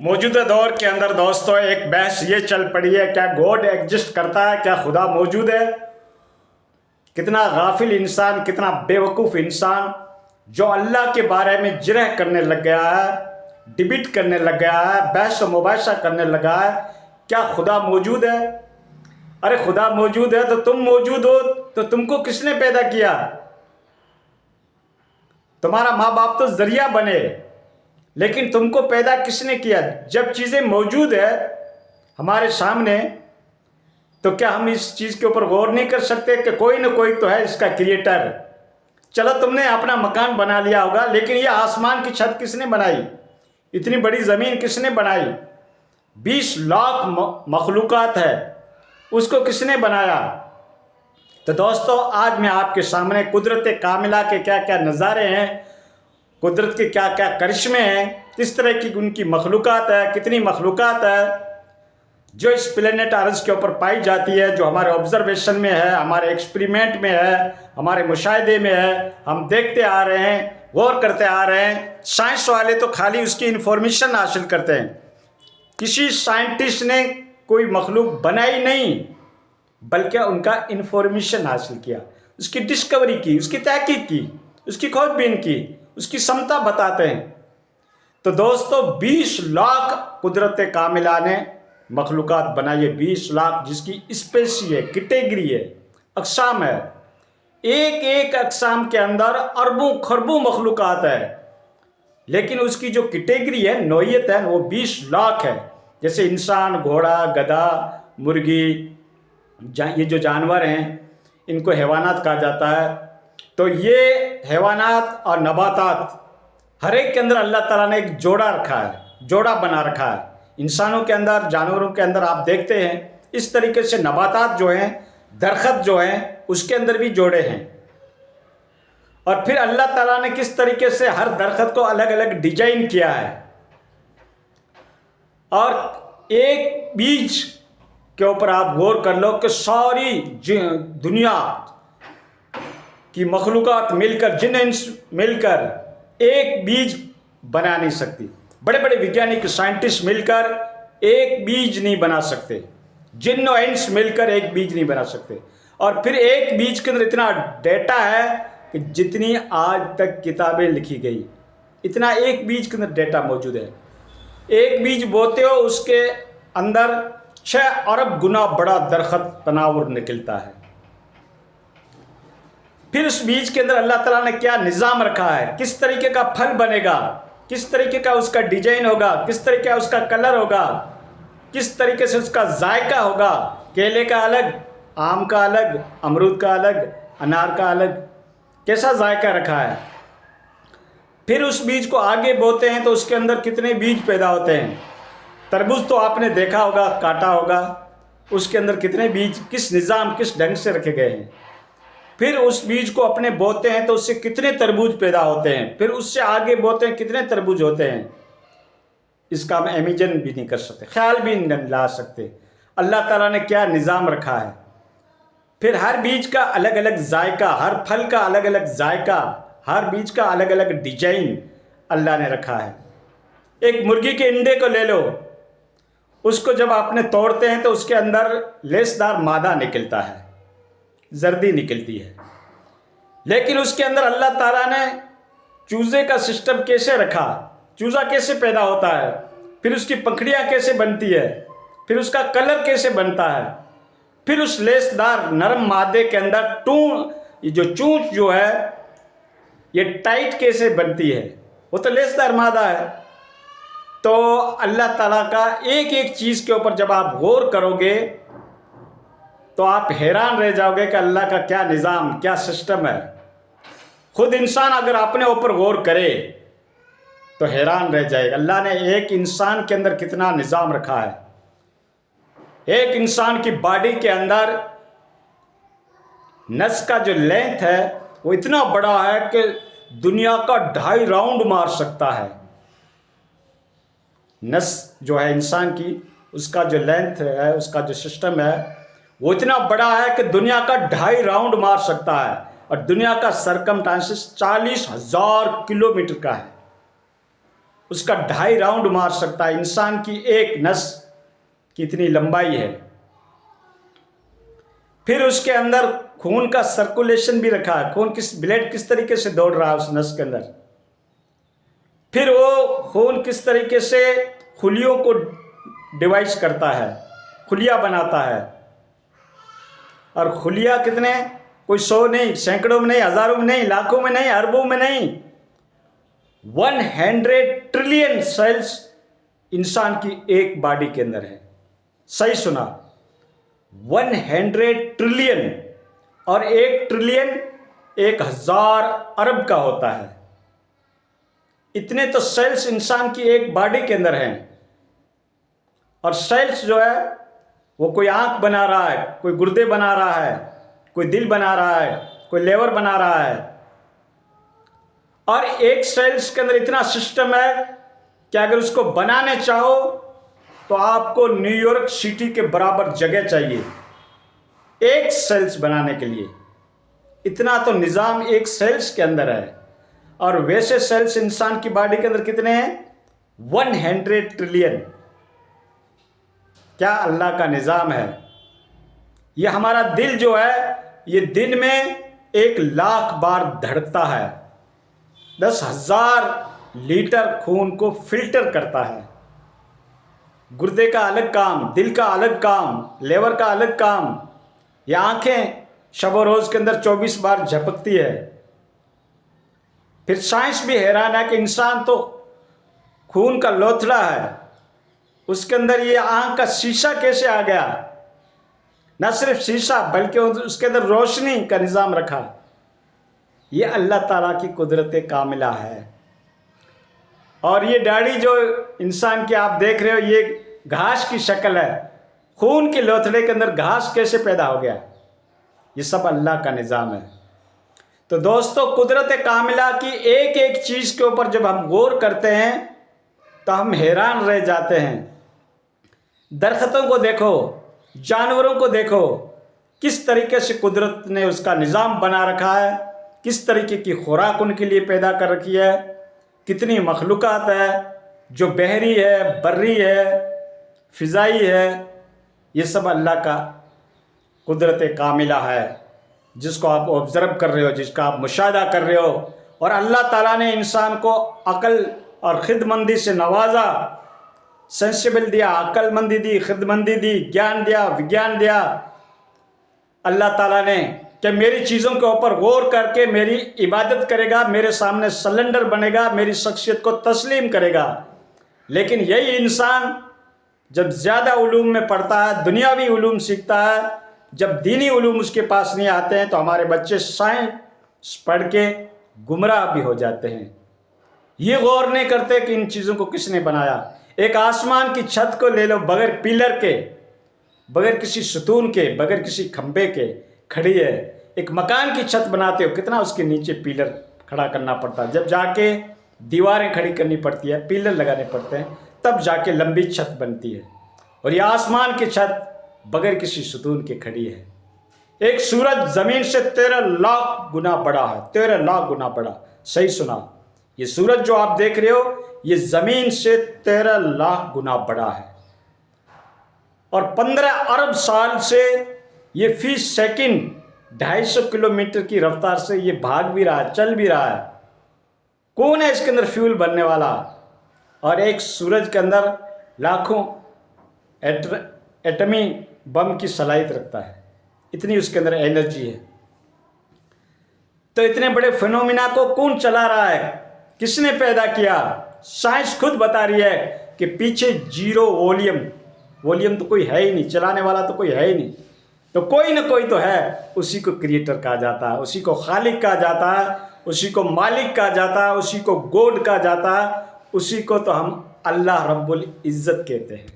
موجودہ دور کے اندر دوستوں ایک بحث یہ چل پڑی ہے، کیا گاڈ ایگزسٹ کرتا ہے، کیا خدا موجود ہے؟ کتنا غافل انسان، کتنا بے وقوف انسان جو اللہ کے بارے میں جرح کرنے لگ گیا ہے، ڈبیٹ کرنے لگ گیا ہے، بحث و مباحثہ کرنے لگا ہے، کیا خدا موجود ہے؟ ارے خدا موجود ہے تو تم موجود ہو، تو تم کو کس نے پیدا کیا؟ تمہارا ماں باپ تو ذریعہ بنے، لیکن تم کو پیدا کس نے کیا؟ جب چیزیں موجود ہے ہمارے سامنے تو کیا ہم اس چیز کے اوپر غور نہیں کر سکتے کہ کوئی نہ کوئی تو ہے اس کا کریٹر؟ چلو تم نے اپنا مکان بنا لیا ہوگا، لیکن یہ آسمان کی چھت کس نے بنائی؟ اتنی بڑی زمین کس نے بنائی؟ 20 لاکھ مخلوقات ہے، اس کو کس نے بنایا؟ تو دوستو آج میں آپ کے سامنے قدرت کاملہ کے کیا کیا نظارے ہیں، قدرت کے کیا کیا کرشمے ہیں، کس طرح کی ان کی مخلوقات ہے، کتنی مخلوقات ہے جو اس پلینٹ ارض کے اوپر پائی جاتی ہے، جو ہمارے آبزرویشن میں ہے، ہمارے ایکسپریمنٹ میں ہے، ہمارے مشاہدے میں ہے، ہم دیکھتے آ رہے ہیں، غور کرتے آ رہے ہیں۔ سائنس والے تو خالی اس کی انفارمیشن حاصل کرتے ہیں، کسی سائنٹسٹ نے کوئی مخلوق بنائی نہیں بلکہ ان کا انفارمیشن حاصل کیا، اس کی ڈسکوری کی، اس کی تحقیق کی، اس کی کھوج بین کی، اس کی سمتا بتاتے ہیں۔ تو دوستو 20 لاکھ قدرت کاملہ نے مخلوقات بنائی ہے، 20 لاکھ، جس کی اسپیسی ہے، کیٹیگری ہے، اقسام ہے۔ ایک ایک اقسام کے اندر اربوں خربوں مخلوقات ہے، لیکن اس کی جو کیٹیگری ہے، نوعیت ہے، وہ 20 لاکھ ہے۔ جیسے انسان، گھوڑا، گدھا، مرغی، یہ جو جانور ہیں ان کو حیوانات کہا جاتا ہے۔ تو یہ حیوانات اور نباتات ہر ایک کے اندر اللہ تعالیٰ نے ایک جوڑا رکھا ہے، جوڑا بنا رکھا ہے۔ انسانوں کے اندر، جانوروں کے اندر آپ دیکھتے ہیں اس طریقے سے نباتات جو ہیں، درخت جو ہیں، اس کے اندر بھی جوڑے ہیں۔ اور پھر اللہ تعالیٰ نے کس طریقے سے ہر درخت کو الگ الگ ڈیزائن کیا ہے، اور ایک بیج کے اوپر آپ غور کر لو کہ ساری دنیا کی مخلوقات مل کر، جن انس مل کر ایک بیج بنا نہیں سکتی۔ بڑے بڑے وگیانک سائنٹسٹ مل کر ایک بیج نہیں بنا سکتے، جن و انس مل کر ایک بیج نہیں بنا سکتے۔ اور پھر ایک بیج کے اندر اتنا ڈیٹا ہے کہ جتنی آج تک کتابیں لکھی گئی، اتنا ایک بیج کے اندر ڈیٹا موجود ہے۔ ایک بیج بوتے ہو، اس کے اندر 6 ارب گنا بڑا درخت تناور نکلتا ہے۔ پھر اس بیج کے اندر اللہ تعالیٰ نے کیا نظام رکھا ہے، کس طریقے کا پھل بنے گا، کس طریقے کا اس کا ڈیزائن ہوگا، کس طریقے کا اس کا کلر ہوگا، کس طریقے سے اس کا ذائقہ ہوگا۔ کیلے کا الگ، آم کا الگ، امرود کا الگ، انار کا الگ، کیسا ذائقہ رکھا ہے۔ پھر اس بیج کو آگے بوتے ہیں تو اس کے اندر کتنے بیج پیدا ہوتے ہیں۔ تربوز تو آپ نے دیکھا ہوگا، کاٹا ہوگا، اس کے اندر کتنے بیج کس نظام، کس ڈھنگ سے رکھے گئے ہیں۔ پھر اس بیج کو اپنے بوتے ہیں تو اس سے کتنے تربوز پیدا ہوتے ہیں، پھر اس سے آگے بوتے ہیں کتنے تربوز ہوتے ہیں۔ اس کا ہم امیجن بھی نہیں کر سکتے، خیال بھی نہیں لا سکتے۔ اللہ تعالیٰ نے کیا نظام رکھا ہے۔ پھر ہر بیج کا الگ الگ ذائقہ، ہر پھل کا الگ الگ ذائقہ، ہر بیج کا الگ الگ ڈیزائن اللہ نے رکھا ہے۔ ایک مرغی کے انڈے کو لے لو، اس کو جب آپ نے توڑتے ہیں تو اس کے اندر لیسدار مادہ نکلتا ہے، زردی نکلتی ہے، لیکن اس کے اندر اللہ تعالیٰ نے چوزے کا سسٹم کیسے رکھا، چوزا کیسے پیدا ہوتا ہے، پھر اس کی پکھڑیاں کیسے بنتی ہے، پھر اس کا کلر کیسے بنتا ہے، پھر اس لیسدار نرم مادے کے اندر یہ جو چونچ جو ہے یہ ٹائٹ کیسے بنتی ہے، وہ تو لیسدار مادہ ہے۔ تو اللہ تعالیٰ کا ایک ایک چیز کے اوپر جب آپ غور کرو گے تو آپ حیران رہ جاؤ گے کہ اللہ کا کیا نظام، کیا سسٹم ہے۔ خود انسان اگر اپنے اوپر غور کرے تو حیران رہ جائے گا، اللہ نے ایک انسان کے اندر کتنا نظام رکھا ہے۔ ایک انسان کی باڈی کے اندر نس کا جو لینتھ ہے وہ اتنا بڑا ہے کہ دنیا کا 2.5 راؤنڈ مار سکتا ہے۔ نس جو ہے انسان کی، اس کا جو لینتھ ہے، اس کا جو سسٹم ہے وہ اتنا بڑا ہے کہ دنیا کا 2.5 راؤنڈ مار سکتا ہے، اور دنیا کا سرکمٹانسس 40,000 کلومیٹر کا ہے۔ اس کا 2.5 راؤنڈ مار سکتا ہے. انسان کی ایک نس کتنی لمبائی ہے. پھر اس کے اندر خون کا سرکولیشن بھی رکھا ہے. بلڈ کس طریقے سے دوڑ رہا ہے اس نس کے اندر. پھر وہ خون کس طریقے سے خلیوں کو ڈیوائز کرتا ہے, خلیہ بناتا ہے. اور خلیہ کتنے؟ کوئی 100 نہیں, سینکڑوں میں نہیں, ہزاروں میں نہیں, لاکھوں میں نہیں, اربوں میں نہیں, 100 ٹریلین سیلز انسان کی ایک باڈی کے اندر ہے. صحیح سنا, 100 ٹریلین. اور 1 ٹریلین 1000 ارب کا ہوتا ہے. اتنے تو سیلز انسان کی ایک باڈی کے اندر ہیں. اور سیلز جو ہے وہ کوئی آنکھ بنا رہا ہے, کوئی گردے بنا رہا ہے, کوئی دل بنا رہا ہے, کوئی لیور بنا رہا ہے. اور ایک سیلز کے اندر اتنا سسٹم ہے کہ اگر اس کو بنانے چاہو تو آپ کو نیو یارک سٹی کے برابر جگہ چاہیے ایک سیلز بنانے کے لیے. اتنا تو نظام ایک سیلز کے اندر ہے. اور ویسے سیلز انسان کی باڈی کے اندر کتنے ہیں؟ 100 ٹریلین. کیا اللہ کا نظام ہے. یہ ہمارا دل جو ہے یہ دن میں 1,00,000 بار دھڑکتا ہے. 10,000 لیٹر خون کو فلٹر کرتا ہے. گردے کا الگ کام, دل کا الگ کام, لیور کا الگ کام. یہ آنکھیں شب و روز کے اندر 24 بار جھپکتی ہے. پھر سائنس بھی حیران ہے کہ انسان تو خون کا لوتھڑا ہے, اس کے اندر یہ آنکھ کا شیشہ کیسے آ گیا؟ نہ صرف شیشہ بلکہ اس کے اندر روشنی کا نظام رکھا. یہ اللہ تعالیٰ کی قدرت کاملہ ہے. اور یہ داڑھی جو انسان کی آپ دیکھ رہے ہو یہ گھاس کی شکل ہے. خون کے لوتھڑے کے اندر گھاس کیسے پیدا ہو گیا؟ یہ سب اللہ کا نظام ہے. تو دوستو, قدرت کاملہ کی ایک ایک چیز کے اوپر جب ہم غور کرتے ہیں تو ہم حیران رہ جاتے ہیں. درختوں کو دیکھو, جانوروں کو دیکھو, کس طریقے سے قدرت نے اس کا نظام بنا رکھا ہے, کس طریقے کی خوراک ان کے لیے پیدا کر رکھی ہے. کتنی مخلوقات ہے جو بحری ہے, بری ہے, فضائی ہے. یہ سب اللہ کا قدرت کاملہ ہے جس کو آپ آبزرو کر رہے ہو, جس کا آپ مشاہدہ کر رہے ہو. اور اللہ تعالیٰ نے انسان کو عقل اور خردمندی سے نوازا, سینسیبل دیا, عقل مندی دی, خردمندی دی, گیان دیا, وگیان دیا. اللہ تعالیٰ نے کہ میری چیزوں کے اوپر غور کر کے میری عبادت کرے گا, میرے سامنے سلنڈر بنے گا, میری شخصیت کو تسلیم کرے گا. لیکن یہی انسان جب زیادہ علوم میں پڑھتا ہے, دنیاوی علوم سیکھتا ہے, جب دینی علوم اس کے پاس نہیں آتے ہیں تو ہمارے بچے سائنس پڑھ کے گمراہ بھی ہو جاتے ہیں. یہ غور نہیں کرتے کہ ان چیزوں کو کس نے بنایا. ایک آسمان کی چھت کو لے لو, بغیر پلر کے, بغیر کسی ستون کے, بغیر کسی کھمبے کے کھڑی ہے. ایک مکان کی چھت بناتے ہو, کتنا اس کے نیچے پلر کھڑا کرنا پڑتا ہے, جب جا کے دیواریں کھڑی کرنی پڑتی ہے, پلر لگانے پڑتے ہیں, تب جا کے لمبی چھت بنتی ہے. اور یہ آسمان کی چھت بغیر کسی ستون کے کھڑی ہے. ایک سورج زمین سے 13 لاکھ گنا بڑا ہے, 13 لاکھ گنا بڑا. صحیح سنا, یہ سورج جو آپ دیکھ رہے ہو یہ زمین سے 13 لاکھ گنا بڑا ہے. اور 15 ارب سال سے یہ فی سیکنڈ 250 کلومیٹر کی رفتار سے یہ بھاگ بھی رہا ہے, چل بھی رہا ہے. کون ہے اس کے اندر فیول بننے والا؟ اور ایک سورج کے اندر لاکھوں ایٹمی بم کی صلاحیت رکھتا ہے, اتنی اس کے اندر انرجی ہے. تو اتنے بڑے فینومینا کو کون چلا رہا ہے, کس نے پیدا کیا؟ سائنس خود بتا رہی ہے کہ پیچھے 0 وولیم تو کوئی ہے ہی نہیں, چلانے والا تو کوئی ہے ہی نہیں. تو کوئی نہ کوئی تو ہے, اسی کو کریٹر کہا جاتا ہے, اسی کو خالق کہا جاتا ہے, اسی کو مالک کہا جاتا ہے, اسی کو گوڈ کہا جاتا ہے, اسی کو تو ہم اللہ رب العزت کہتے ہیں.